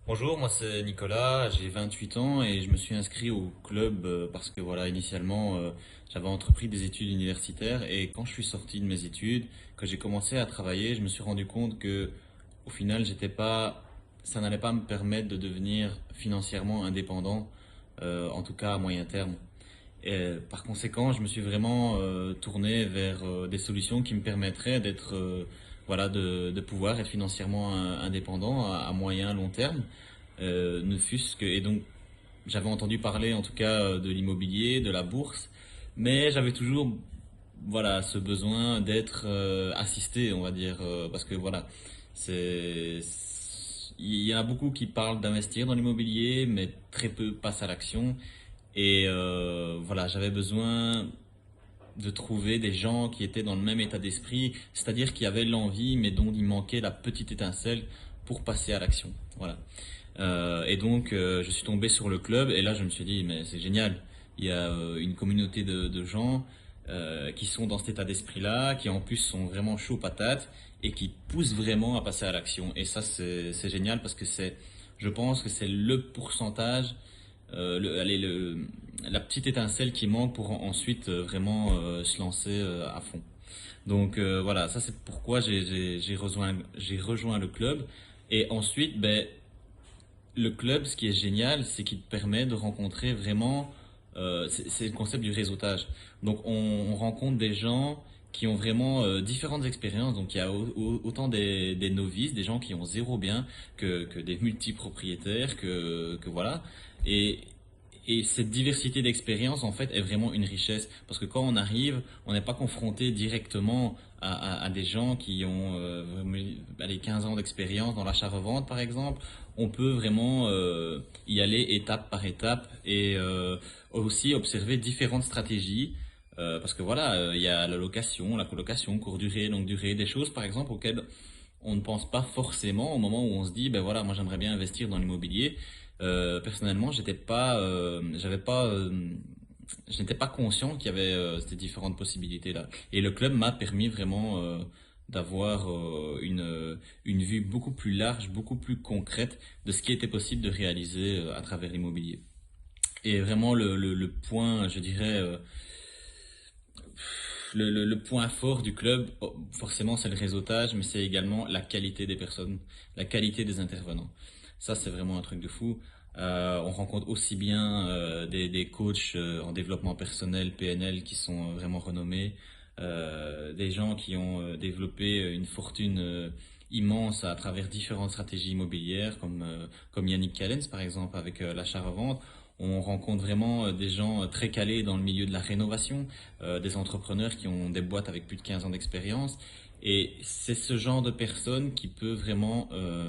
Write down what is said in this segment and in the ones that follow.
Bonjour, moi c'est Nicolas, j'ai 28 ans et je me suis inscrit au club parce que voilà, initialement j'avais entrepris des études universitaires et quand je suis sorti de mes études, que j'ai commencé à travailler, je me suis rendu compte que au final, ça n'allait pas me permettre de devenir financièrement indépendant, en tout cas à moyen terme. Et, par conséquent, je me suis vraiment tourné vers des solutions qui me permettraient de pouvoir être financièrement indépendant à moyen long terme. Ne fût-ce que et donc j'avais entendu parler en tout cas de l'immobilier, de la bourse, mais j'avais toujours ce besoin d'être assisté, on va dire, parce que voilà, c'est il y en a beaucoup qui parlent d'investir dans l'immobilier, mais très peu passent à l'action. Et voilà, j'avais besoin de trouver des gens qui étaient dans le même état d'esprit, c'est-à-dire qui avaient l'envie, mais dont il manquait la petite étincelle pour passer à l'action. Voilà. Je suis tombé sur le club et là je me suis dit mais c'est génial. Il y a une communauté de gens qui sont dans cet état d'esprit-là, qui en plus sont vraiment chauds patates et qui poussent vraiment à passer à l'action. Et ça c'est génial parce que je pense que c'est le pourcentage, la petite étincelle qui manque pour ensuite vraiment se lancer à fond. Donc voilà, ça c'est pourquoi j'ai rejoint le club. Et ensuite, le club, ce qui est génial, c'est qu'il te permet de rencontrer vraiment, c'est le concept du réseautage. Donc on rencontre des gens qui ont vraiment différentes expériences. Donc il y a autant des novices, des gens qui ont zéro bien, que des multipropriétaires, que voilà. Et, et cette diversité d'expériences, en fait, est vraiment une richesse. Parce que quand on arrive, on n'est pas confronté directement à des gens qui ont allez, 15 ans d'expérience dans l'achat-revente, par exemple. On peut vraiment y aller étape par étape et aussi observer différentes stratégies. Parce que voilà, il y a la location, la colocation, courte durée, longue durée, des choses, par exemple, auxquelles on ne pense pas forcément au moment où on se dit, ben voilà, moi j'aimerais bien investir dans l'immobilier. Personnellement, je n'étais pas conscient qu'il y avait ces différentes possibilités-là. Et le club m'a permis vraiment d'avoir une vue beaucoup plus large, beaucoup plus concrète de ce qui était possible de réaliser à travers l'immobilier. Et vraiment le point, je dirais, le point fort du club, forcément, c'est le réseautage, mais c'est également la qualité des personnes, la qualité des intervenants. Ça, c'est vraiment un truc de fou. On rencontre aussi bien des coachs en développement personnel, PNL, qui sont vraiment renommés, des gens qui ont développé une fortune immense à travers différentes stratégies immobilières, comme Yannick Callens, par exemple, avec l'achat-revente. On rencontre vraiment des gens très calés dans le milieu de la rénovation, des entrepreneurs qui ont des boîtes avec plus de 15 ans d'expérience. Et c'est ce genre de personnes qui peut vraiment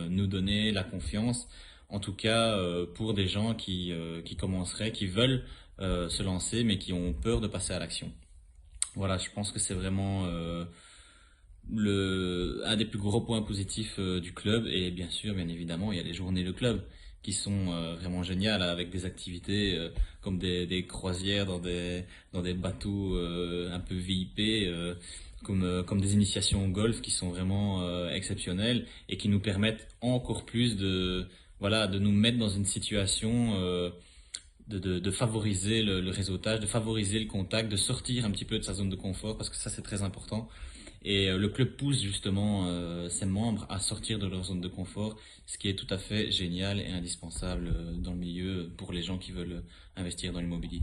nous donner la confiance, en tout cas pour des gens qui commenceraient, qui veulent se lancer, mais qui ont peur de passer à l'action. Voilà, je pense que c'est vraiment un des plus gros points positifs du club. Et bien sûr, bien évidemment, il y a les journées de club qui sont vraiment géniales avec des activités comme des croisières dans des bateaux un peu VIP, comme des initiations au golf qui sont vraiment exceptionnelles et qui nous permettent encore plus de nous mettre dans une situation de favoriser le réseautage, de favoriser le contact, de sortir un petit peu de sa zone de confort parce que ça c'est très important. Et le club pousse justement ses membres à sortir de leur zone de confort, ce qui est tout à fait génial et indispensable dans le milieu pour les gens qui veulent investir dans l'immobilier.